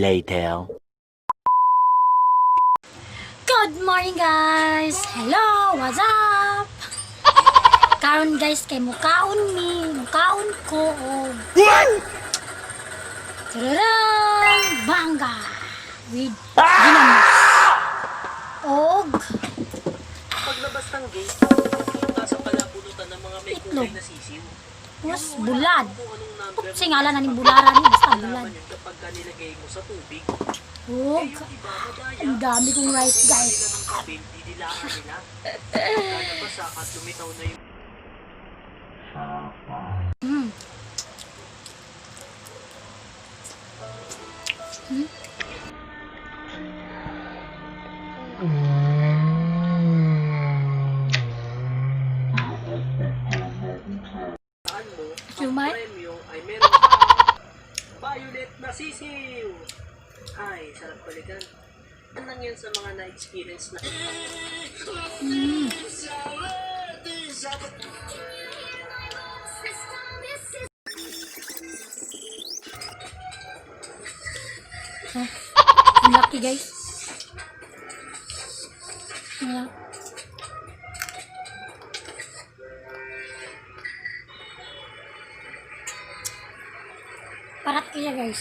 later. Good morning guys! Hello! What's up? Karon guys kay mukaon ko og tararang bangga with ginamos og Paglabas ng gate, nasa palabunutan ng mga may kulay na sisiw. pus bulad. Kung anong number Putsi ngala na ning bularan ni basta bulad. malaman yun kapag nilagay mo sa tubig. Og Yung iba, madaya, ang dami kong rice guys. nila ng kabin, didilaan nila. Pagka nabasa at lumitaw na yung Mm. Hmm? saan mo, Siumay? ang premyo ay meron pa violet na sisiw. Ay, sarap balikan. Ano lang yan sa mga na-experience na Mm. Ang laki guys. Wala. Parat kaya guys.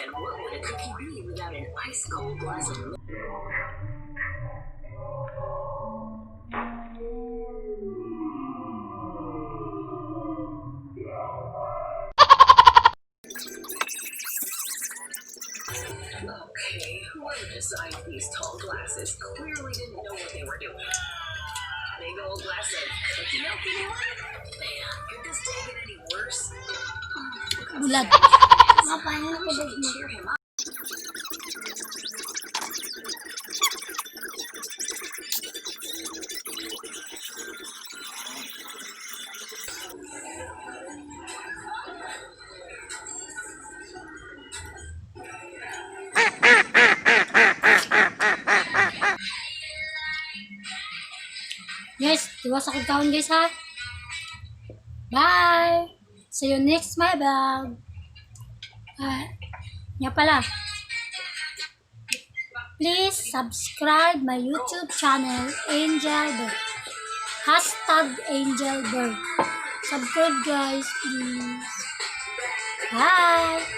And what would a cookie be without an ice cold glass of milk? Okay, whoever designed these tall glasses clearly didn't know what they were doing. Big old glass of cookie milk, anyone? Man, could this day get any worse? Bulad. Mapahin na ko Should cheer him up. Guys, iwas ako kaon guys ha. Bye! See you next my vlog. Nga pala. Please subscribe my YouTube channel, Angel Bird. #AngelBird. Subscribe guys, please. Bye!